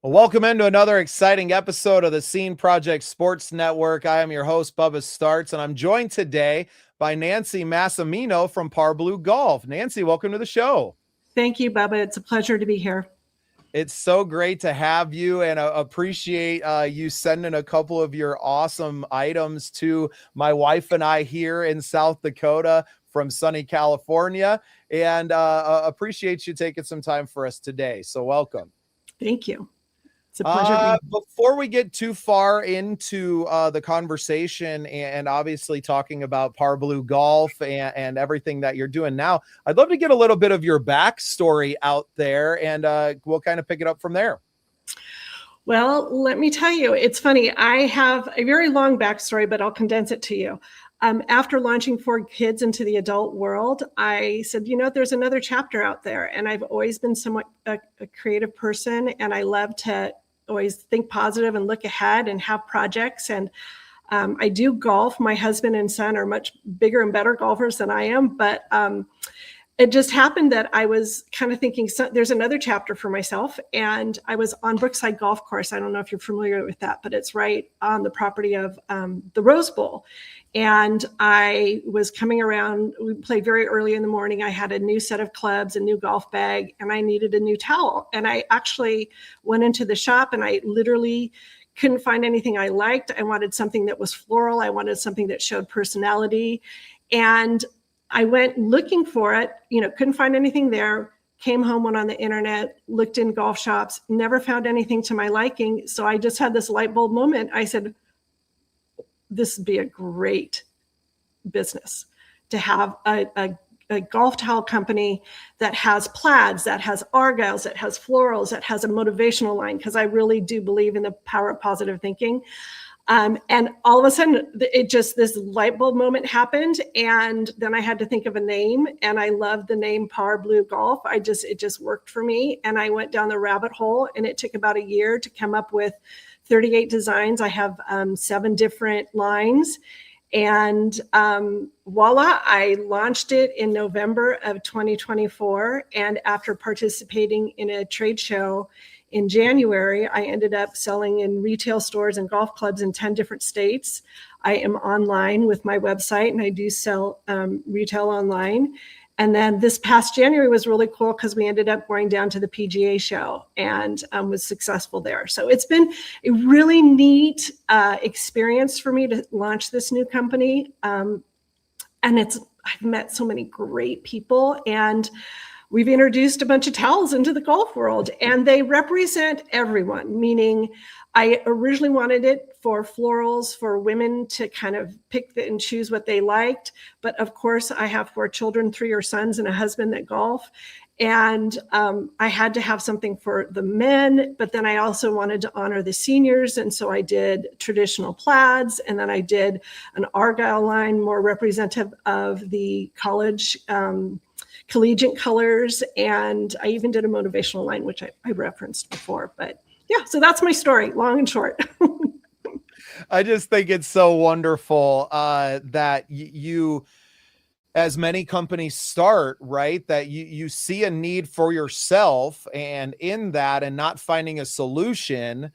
Well, welcome into another exciting episode of the Scene Project Sports Network. I am your host, Bubba Starts, and I'm joined today by Nancy Massimino from Bleu Golf. Nancy, welcome to the show. Thank you, Bubba. It's a pleasure to be here. It's so great to have you, and appreciate you sending a couple of your awesome items to my wife and I here in South Dakota from sunny California, and appreciate you taking some time for us today. So welcome. Thank you. It's a pleasure. Before we get too far into the conversation and obviously talking about Bleu Golf and everything that you're doing now, I'd love to get a little bit of your backstory out there, and we'll kind of pick it up from there. Well, let me tell you, it's funny. I have a very long backstory, but I'll condense it to you. After launching 4 kids into the adult world, I said, there's another chapter out there. And I've always been somewhat a creative person, and I love to always think positive and look ahead and have projects. And I do golf. My husband and son are much bigger and better golfers than I am, but it just happened that I was kind of thinking, there's another chapter for myself. And I was on Brookside Golf Course. I don't know if you're familiar with that, but it's right on the property of the Rose Bowl. And I was coming around. We played very early in the morning. I had a new set of clubs, a new golf bag, and I needed a new towel. And I actually went into the shop, and I literally couldn't find anything I liked. I wanted something that was floral. I wanted something that showed personality. And I went looking for it, couldn't find anything there, came home, went on the internet, looked in golf shops, never found anything to my liking. So I just had this light bulb moment. I said, this would be a great business to have a golf towel company that has plaids, that has argyles, that has florals, that has a motivational line, because I really do believe in the power of positive thinking. And all of a sudden, this light bulb moment happened. And then I had to think of a name, and I loved the name Bleu Golf. It just worked for me. And I went down the rabbit hole, and it took about a year to come up with 38 designs. I have 7 different lines. And voila, I launched it in November of 2024. And after participating in a trade show in January, I ended up selling in retail stores and golf clubs in 10 different states. I am online with my website, and I do sell retail online. And then this past January was really cool because we ended up going down to the PGA Show and was successful there. So it's been a really neat experience for me to launch this new company. And I've met so many great people, and we've introduced a bunch of towels into the golf world, and they represent everyone, meaning I originally wanted it for florals, for women to kind of pick and choose what they liked. But of course, I have 4 children, 3 are sons and a husband that golf. And I had to have something for the men, but then I also wanted to honor the seniors. And so I did traditional plaids, and then I did an argyle line, more representative of the collegiate colors. And I even did a motivational line, which I referenced before. But yeah, so that's my story, long and short. I just think it's so wonderful that you, as many companies start, right, that you see a need for yourself, and in that, and not finding a solution,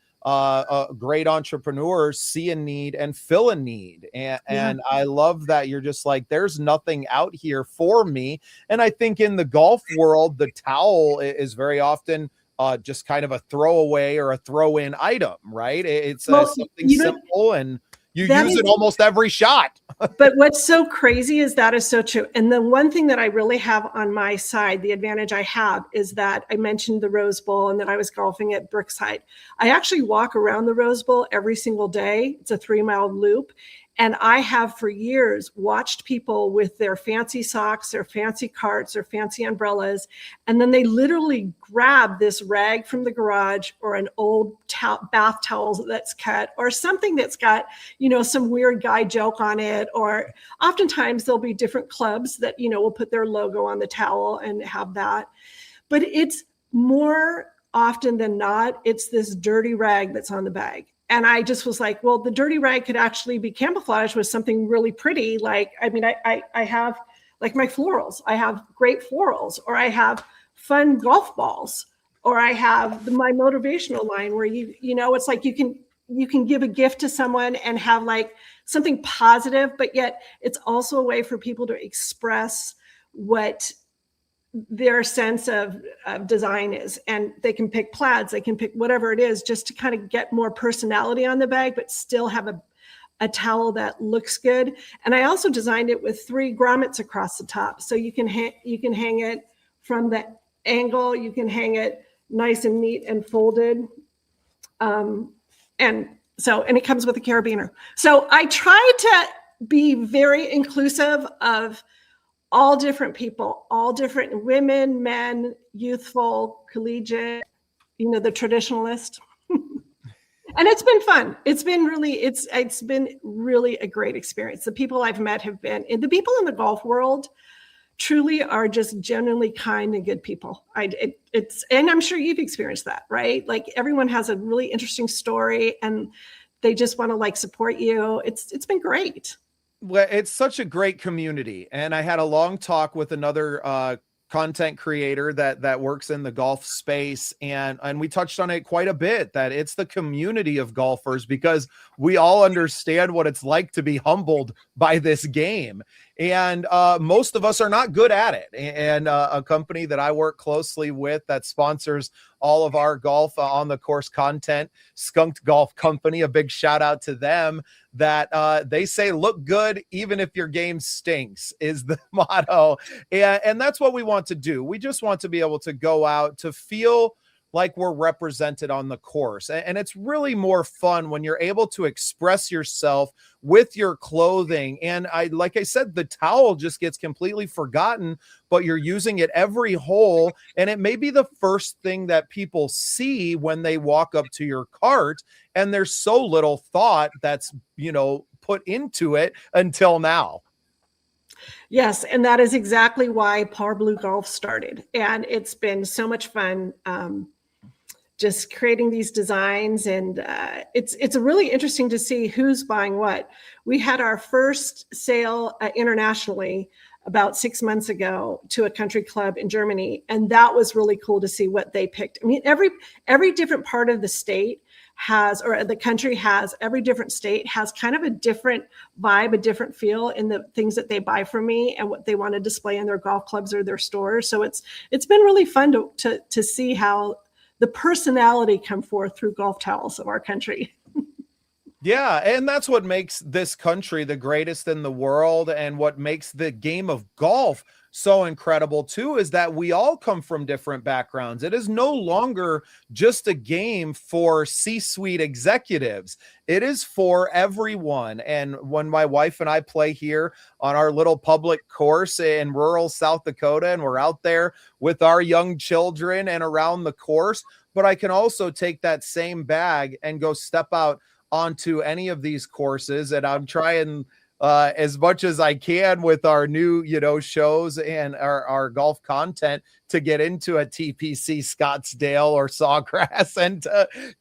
great entrepreneurs see a need and fill a need. And I love that you're just like, there's nothing out here for me. And I think in the golf world, the towel is very often just kind of a throwaway or a throw-in item, right? It's something simple, and you use it almost every shot. But what's so crazy is that is so true. And the one thing that I really have on my side, the advantage I have, is that I mentioned the Rose Bowl and that I was golfing at Brookside. I actually walk around the Rose Bowl every single day. It's a 3-mile loop. And I have for years watched people with their fancy socks, their fancy carts, their fancy umbrellas, and then they literally grab this rag from the garage or an old bath towel that's cut or something that's got, some weird guy joke on it. Or oftentimes there'll be different clubs that, will put their logo on the towel and have that. But it's more often than not, it's this dirty rag that's on the bag. And I just was like, well, the dirty rag could actually be camouflaged with something really pretty. I have like my florals. I have great florals, or I have fun golf balls. Or I have my motivational line where it's like you can give a gift to someone and have like something positive, but yet it's also a way for people to express what their sense of design is. And they can pick plaids, they can pick whatever it is, just to kind of get more personality on the bag, but still have a towel that looks good. And I also designed it with 3 grommets across the top. So you can hang it from the angle, you can hang it nice and neat and folded. And it comes with a carabiner. So I try to be very inclusive of all different people, all different women, men, youthful, collegiate, the traditionalist. And it's been fun. It's been really a great experience. The people I've met and the people in the golf world truly are just genuinely kind and good people. And I'm sure you've experienced that, right? Like everyone has a really interesting story and they just want to like support you. It's been great. Well, it's such a great community. And I had a long talk with another content creator that works in the golf space. And we touched on it quite a bit, that it's the community of golfers, because we all understand what it's like to be humbled by this game. And most of us are not good at it. And a company that I work closely with that sponsors all of our golf on the course content, Skunked Golf Company, a big shout out to them, that they say, look good, even if your game stinks, is the motto. And that's what we want to do. We just want to be able to go out to feel like we're represented on the course. And it's really more fun when you're able to express yourself with your clothing. And like I said, the towel just gets completely forgotten, but you're using it every hole. And it may be the first thing that people see when they walk up to your cart. And there's so little thought that's, put into it until now. Yes, and that is exactly why Par Bleu Golf started. And it's been so much fun just creating these designs. And it's really interesting to see who's buying what. We had our first sale internationally about 6 months ago to a country club in Germany. And that was really cool to see what they picked. I mean, every different part of the state every different state has kind of a different vibe, a different feel in the things that they buy from me and what they want to display in their golf clubs or their stores. So it's been really fun to see how the personality come forth through golf towels of our country. Yeah, and that's what makes this country the greatest in the world, and what makes the game of golf so incredible too, is that we all come from different backgrounds. It is no longer just a game for C-suite executives. It is for everyone. And when my wife and I play here on our little public course in rural South Dakota, and we're out there with our young children and around the course, but I can also take that same bag and go step out onto any of these courses. And I'm trying as much as I can with our new, shows and our golf content to get into a TPC Scottsdale or Sawgrass and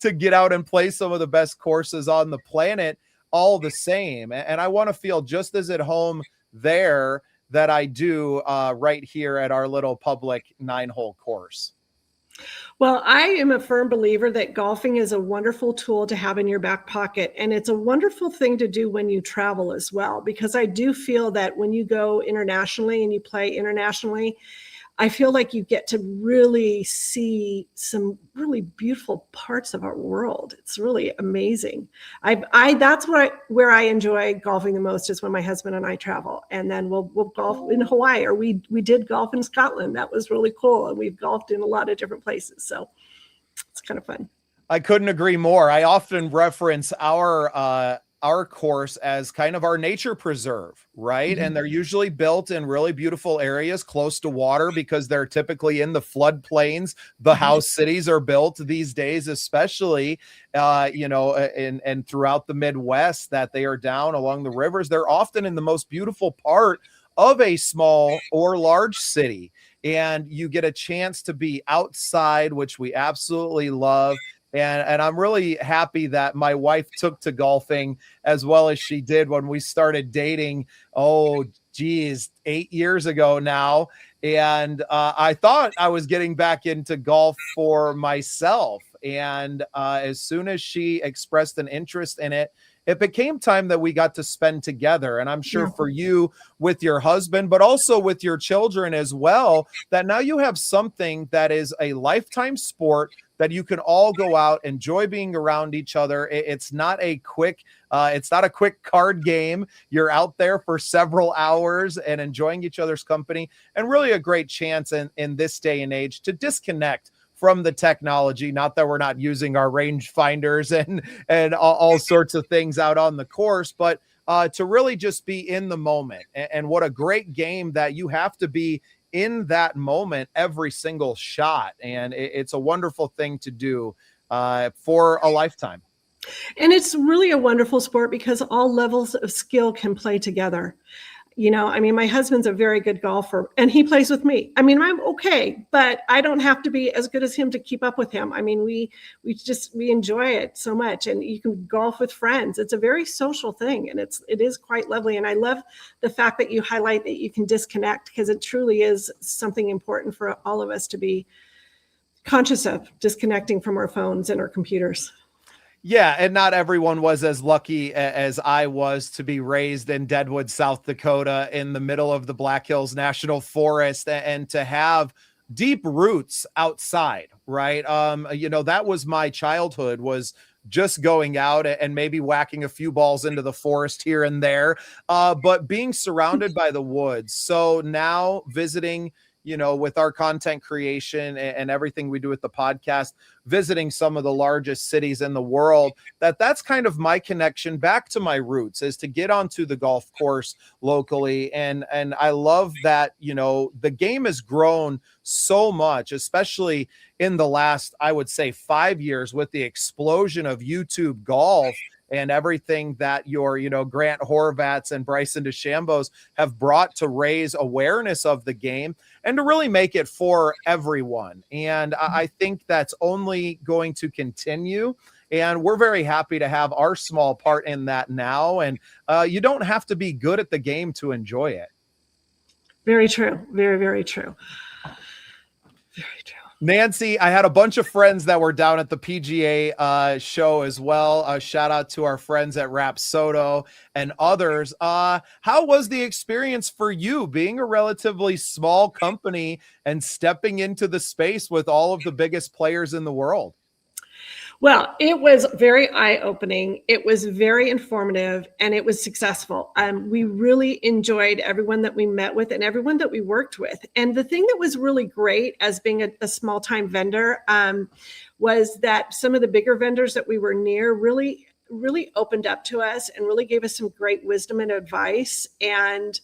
to get out and play some of the best courses on the planet all the same. And I want to feel just as at home there that I do right here at our little public 9-hole course. Well, I am a firm believer that golfing is a wonderful tool to have in your back pocket. And it's a wonderful thing to do when you travel as well, because I do feel that when you go internationally and you play internationally, I feel like you get to really see some really beautiful parts of our world. It's really amazing. That's where I enjoy golfing the most, is when my husband and I travel, and then we'll golf in Hawaii, or we did golf in Scotland. That was really cool. And we've golfed in a lot of different places. So it's kind of fun. I couldn't agree more. I often reference our course as kind of our nature preserve, right? Mm-hmm. And they're usually built in really beautiful areas close to water, because they're typically in the floodplains. The house cities are built these days, especially, and throughout the Midwest, that they are down along the rivers. They're often in the most beautiful part of a small or large city. And you get a chance to be outside, which we absolutely love. And I'm really happy that my wife took to golfing as well as she did when we started dating. Oh, geez, 8 years ago now. And I thought I was getting back into golf for myself. And as soon as she expressed an interest in it, it became time that we got to spend together. And I'm sure for you with your husband, but also with your children as well, that now you have something that is a lifetime sport that you can all go out, enjoy being around each other. It's not a quick card game. You're out there for several hours and enjoying each other's company, and really a great chance in this day and age to disconnect from the technology. Not that we're not using our range finders and all sorts of things out on the course, but to really just be in the moment. And what a great game that you have to be in that moment every single shot. And it's a wonderful thing to do for a lifetime. And it's really a wonderful sport because all levels of skill can play together. I mean, my husband's a very good golfer and he plays with me. I mean, I'm okay, but I don't have to be as good as him to keep up with him. I mean, we enjoy it so much, and you can golf with friends. It's a very social thing, and it is quite lovely. And I love the fact that you highlight that you can disconnect, because it truly is something important for all of us to be conscious of, disconnecting from our phones and our computers. Yeah, and not everyone was as lucky as I was to be raised in Deadwood, South Dakota, in the middle of the Black Hills National Forest, and to have deep roots outside, right? That was my childhood, was just going out and maybe whacking a few balls into the forest here and there, but being surrounded by the woods. So now visiting, with our content creation and everything we do with the podcast, visiting some of the largest cities in the world, that's kind of my connection back to my roots, is to get onto the golf course locally. And I love that, the game has grown so much, especially in the last, I would say, 5 years, with the explosion of YouTube golf and everything that your, Grant Horvats and Bryson DeChambeau's have brought to raise awareness of the game and to really make it for everyone. And I think that's only going to continue. And we're very happy to have our small part in that now. And you don't have to be good at the game to enjoy it. Very true. Very, very true. Very true. Nancy, I had a bunch of friends that were down at the PGA show as well. Shout out to our friends at Rapsodo and others. How was the experience for you, being a relatively small company and stepping into the space with all of the biggest players in the world? Well, it was very eye-opening. It was very informative, and it was successful. We really enjoyed everyone that we met with and everyone that we worked with. And the thing that was really great as being a small-time vendor was that some of the bigger vendors that we were near really opened up to us and really gave us some great wisdom and advice. And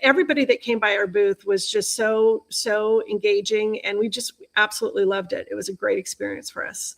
everybody that came by our booth was just so engaging, and we just absolutely loved it. It was a great experience for us.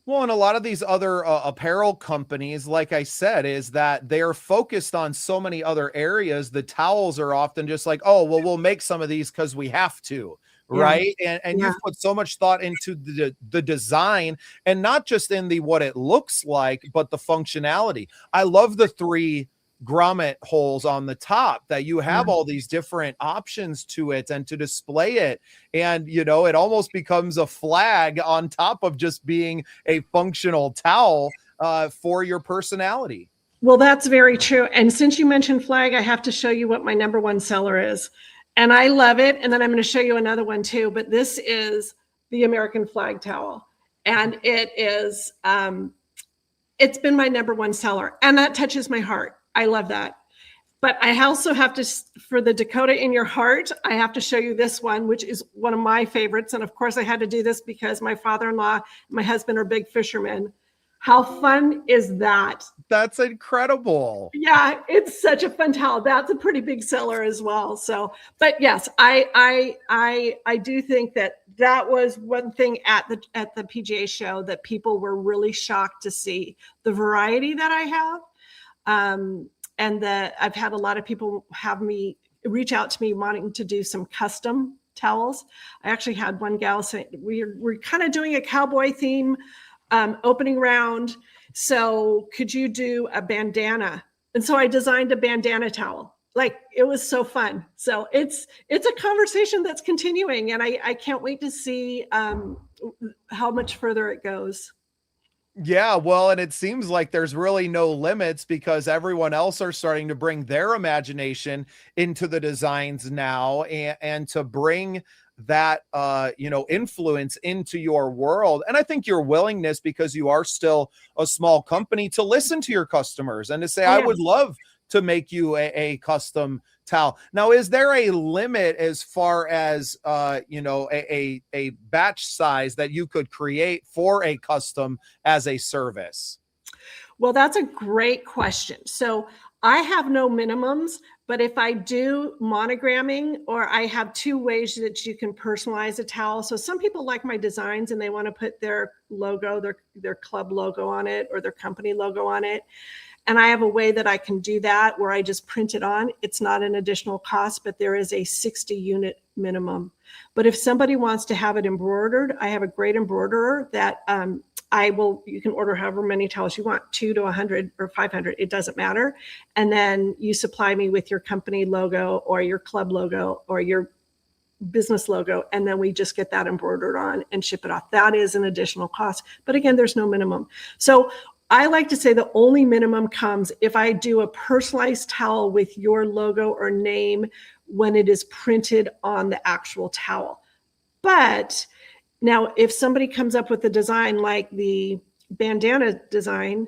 Well, and a lot of these other apparel companies, like I said, is that they're focused on so many other areas. The towels are often just like, oh, well, we'll make some of these because we have to, right? And you've put so much thought into the design, and not just in the what it looks like, but the functionality. I love the 3 grommet holes on the top, that you have all these different options to it and to display it. And, it almost becomes a flag on top of just being a functional towel for your personality. Well, that's very true. And since you mentioned flag, I have to show you what my number one seller is. And I love it. And then I'm going to show you another one too. But this is the American flag towel. And it is, it's been my number one seller. And that touches my heart. I love that. But I also have to, for the Dakota in your heart, I have to show you this one, which is one of my favorites. And of course I had to do this because my father-in-law and my husband are big fishermen. How fun is that? That's incredible. Yeah, it's such a fun towel. That's a pretty big seller as well. So, but yes, I do think that was one thing at the PGA show that people were really shocked to see, the variety that I have. And that I've had a lot of people reach out to me wanting to do some custom towels. I actually had one gal say, we're kind of doing a cowboy theme opening round. So could you do a bandana? And so I designed a bandana towel. Like, it was so fun. So it's a conversation that's continuing, and I can't wait to see how much further it goes. Yeah, well, and it seems like there's really no limits because everyone else are starting to bring their imagination into the designs now, and to bring that influence into your world. And I think your willingness, because you are still a small company, to listen to your customers and to say, I would love to make you a custom towel. Now, is there a limit as far as a batch size that you could create for a custom as a service? Well, that's a great question. So I have no minimums, but if I do monogramming, or I have two ways that you can personalize a towel. So some people like my designs and they want to put their logo, their club logo on it, or their company logo on it. And I have a way that I can do that where I just print it on. It's not an additional cost, but there is a 60 unit minimum. But if somebody wants to have it embroidered, I have a great embroiderer that you can order however many towels you want, 2 to 100 or 500, it doesn't matter. And then you supply me with your company logo or your club logo or your business logo, and then we just get that embroidered on and ship it off. That is an additional cost. But again, there's no minimum. So I like to say the only minimum comes if I do a personalized towel with your logo or name when it is printed on the actual towel. But now, if somebody comes up with a design like the bandana design,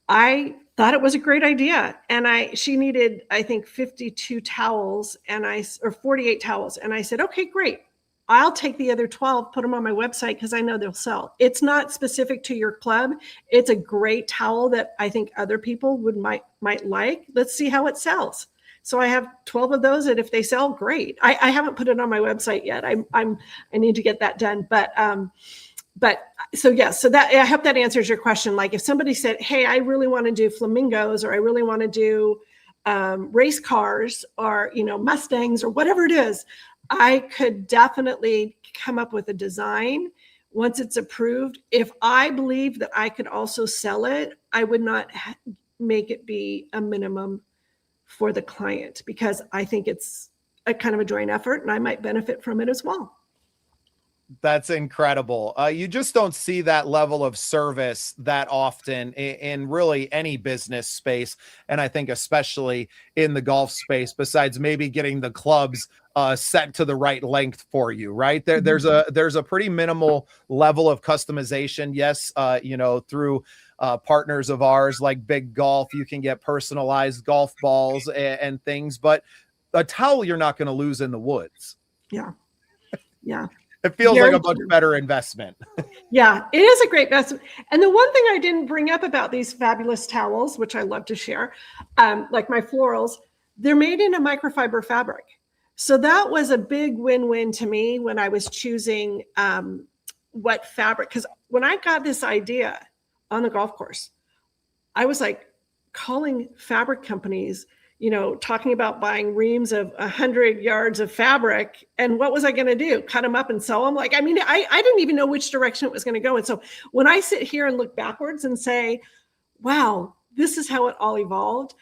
I thought it was a great idea. And she needed, I think, 52 towels or 48 towels. And I said, okay, great. I'll take the other 12, put them on my website because I know they'll sell. It's not specific to your club. It's a great towel that I think other people might like. Let's see how it sells. So I have 12 of those, and if they sell, great. I haven't put it on my website yet. I need to get that done. But so yes, so that, I hope that answers your question. Like if somebody said, hey, I really want to do flamingos, or I really want to do race cars, or Mustangs, or whatever it is, I could definitely come up with a design once it's approved. If I believe that I could also sell it, I would not make it be a minimum for the client, because I think it's a kind of a joint effort and I might benefit from it as well. That's incredible. You just don't see that level of service that often in really any business space. And I think especially in the golf space, besides maybe getting the clubs set to the right length for you, right? There's a pretty minimal level of customization. Yes, through partners of ours like Big Golf, you can get personalized golf balls and things, but a towel you're not going to lose in the woods. Yeah. Yeah. It feels like a much better investment. Yeah, it is a great investment. And the one thing I didn't bring up about these fabulous towels, which I love to share, like my florals, they're made in a microfiber fabric. So that was a big win-win to me when I was choosing what fabric. Because when I got this idea on the golf course, I was like calling fabric companies, talking about buying reams of 100 yards of fabric. And what was I going to do? Cut them up and sell them? I didn't even know which direction it was going to go. And so when I sit here and look backwards and say, wow, this is how it all evolved,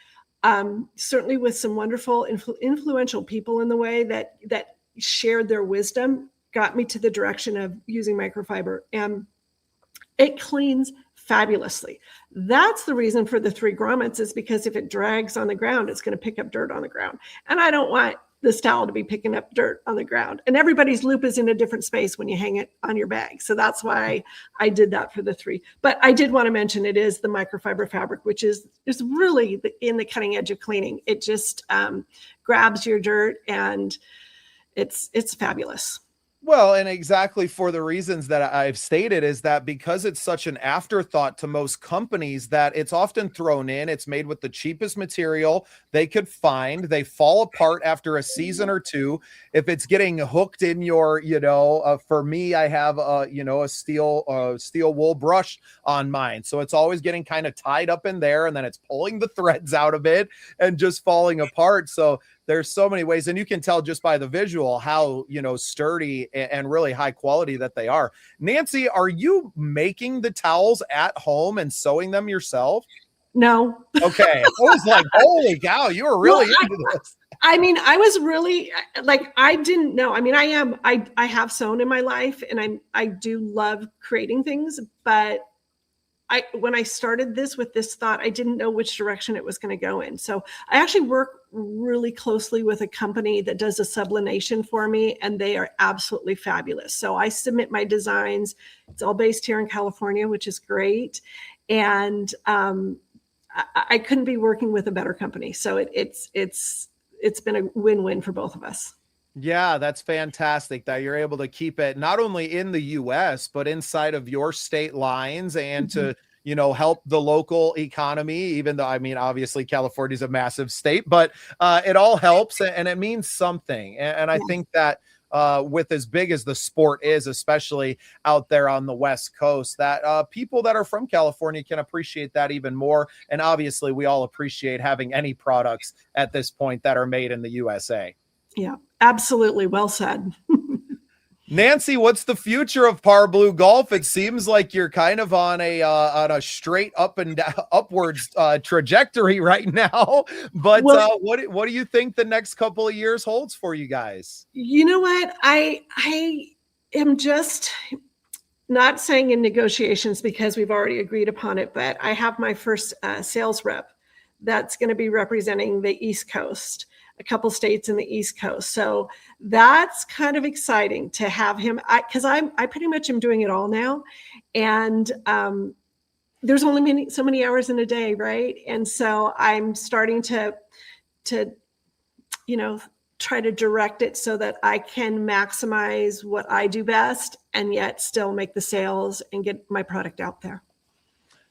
certainly with some wonderful, influential people in the way that shared their wisdom, got me to the direction of using microfiber. And it cleans fabulously. That's the reason for the 3 grommets, is because if it drags on the ground, it's going to pick up dirt on the ground. And I don't want this towel to be picking up dirt on the ground. And everybody's loop is in a different space when you hang it on your bag. So that's why I did that for the 3. But I did want to mention it is the microfiber fabric, which is really in the cutting edge of cleaning. It just grabs your dirt, and it's fabulous. Well, and exactly for the reasons that I've stated, is that because it's such an afterthought to most companies, that it's often thrown in, it's made with the cheapest material they could find. They fall apart after a season or two. If it's getting hooked in your, for me, I have a steel wool brush on mine. So it's always getting kind of tied up in there, and then it's pulling the threads out of it and just falling apart. So there's so many ways, and you can tell just by the visual how, you know, sturdy and really high quality that they are. Nancy, are you making the towels at home and sewing them yourself? No. Okay. I was like, holy cow, you were really into this. I mean, I was really like, I didn't know. I mean, I have sewn in my life, and I do love creating things, but when I started this with this thought, I didn't know which direction it was going to go in. So I actually work really closely with a company that does a sublimation for me, and they are absolutely fabulous. So I submit my designs. It's all based here in California, which is great. And I couldn't be working with a better company. So it's been a win-win for both of us. Yeah, that's fantastic that you're able to keep it not only in the US, but inside of your state lines, and to, you know, help the local economy, even though, I mean, obviously California is a massive state, but it all helps, and it means something. And I think that with as big as the sport is, especially out there on the West Coast, that people that are from California can appreciate that even more. And obviously we all appreciate having any products at this point that are made in the USA. Yeah, absolutely. Well said. Nancy, what's the future of Par Bleu Golf? It seems like you're kind of on a straight up and down, upwards trajectory right now. But what do you think the next couple of years holds for you guys? You know what? I am just not saying in negotiations because we've already agreed upon it, but I have my first sales rep that's going to be representing the East Coast, a couple states in the East Coast. So that's kind of exciting to have him, because I pretty much am doing it all now. And there's only so many hours in a day, right? And so I'm starting to you know, try to direct it so that I can maximize what I do best and yet still make the sales and get my product out there.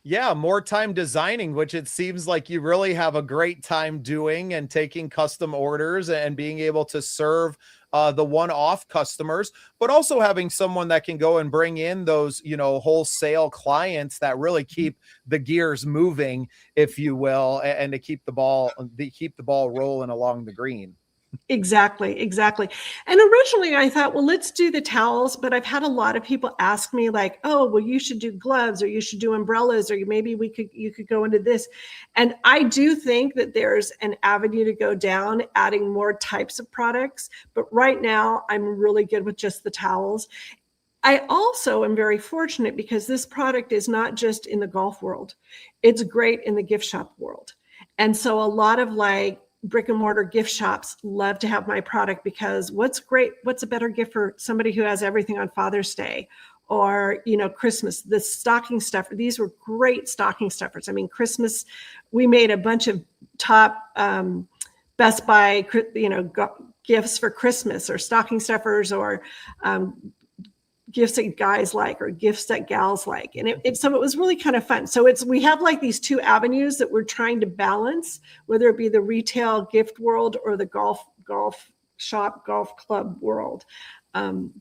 Yeah, more time designing, which it seems like you really have a great time doing, and taking custom orders and being able to serve the one-off customers, but also having someone that can go and bring in those, you know, wholesale clients that really keep the gears moving, if you will, and to keep the ball rolling along the green. Exactly. And originally I thought, well, let's do the towels, but I've had a lot of people ask me like, oh, well, you should do gloves, or you should do umbrellas, or maybe you could go into this. And I do think that there's an avenue to go down, adding more types of products. But right now I'm really good with just the towels. I also am very fortunate because this product is not just in the golf world. It's great in the gift shop world. And so a lot of like brick and mortar gift shops love to have my product, because what's a better gift for somebody who has everything on Father's Day or, you know, Christmas? The stocking stuffer, these were great stocking stuffers. I mean, Christmas, we made a bunch of top Best Buy, you know, gifts for Christmas, or stocking stuffers, or gifts that guys like, or gifts that gals like. And so it was really kind of fun. So we have like these two avenues that we're trying to balance, whether it be the retail gift world or the golf shop, golf club world.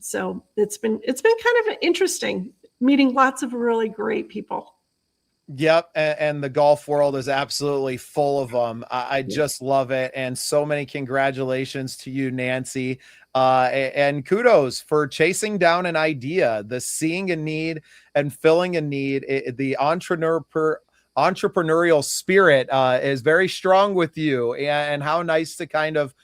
So it's been kind of interesting meeting lots of really great people. Yep. And the golf world is absolutely full of them. I just love it. And so many congratulations to you, Nancy. And kudos for chasing down an idea, the seeing a need and filling a need. The entrepreneurial spirit is very strong with you, and how nice to kind of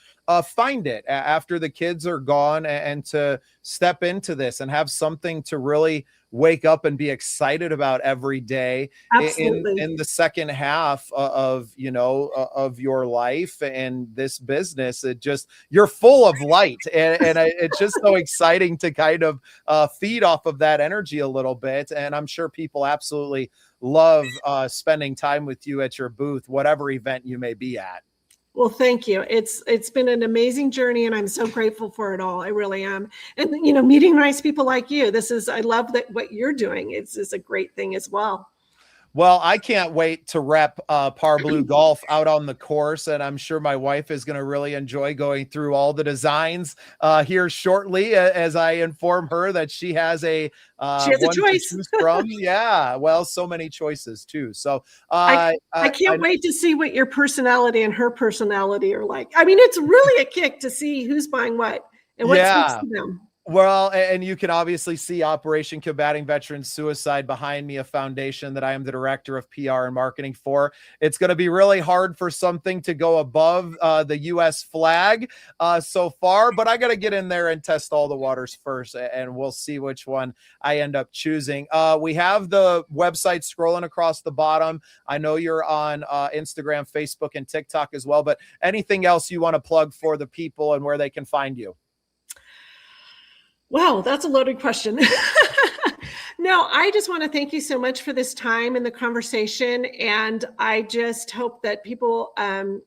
find it after the kids are gone, and to step into this and have something to really wake up and be excited about every day in the second half of, you know, of your life and this business. You're full of light, and it's just so exciting to kind of feed off of that energy a little bit. And I'm sure people absolutely love spending time with you at your booth, whatever event you may be at. Well, thank you. It's been an amazing journey, and I'm so grateful for it all. I really am. And, you know, meeting nice people like you, I love that what you're doing is a great thing as well. Well, I can't wait to rep Par Bleu Golf out on the course, and I'm sure my wife is going to really enjoy going through all the designs here shortly as I inform her that she has a one choice to choose from. Yeah, well, so many choices too. So I can't wait to see what your personality and her personality are like. I mean, it's really a kick to see who's buying what and what speaks to them. Well, and you can obviously see Operation Combating Veteran Suicide behind me, a foundation that I am the director of PR and marketing for. It's going to be really hard for something to go above the U.S. flag so far, but I got to get in there and test all the waters first, and we'll see which one I end up choosing. We have the website scrolling across the bottom. I know you're on Instagram, Facebook, and TikTok as well, but anything else you want to plug for the people and where they can find you? Wow, that's a loaded question. No, I just want to thank you so much for this time and the conversation. And I just hope that people,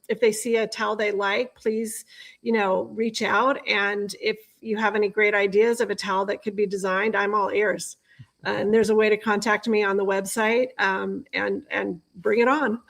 if they see a towel they like, please, reach out. And if you have any great ideas of a towel that could be designed, I'm all ears. And there's a way to contact me on the website and bring it on.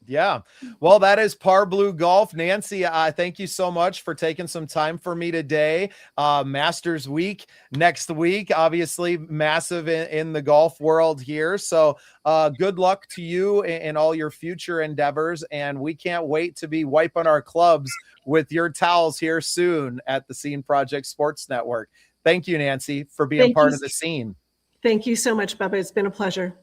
Yeah. Well, that is Par Bleu Golf. Nancy, thank you so much for taking some time for me today. Masters week next week, obviously massive in the golf world here. So good luck to you in all your future endeavors. And we can't wait to be wiping our clubs with your towels here soon at the Scene Project Sports Network. Thank you, Nancy, for being part of the scene. Thank you so much, Bubba. It's been a pleasure.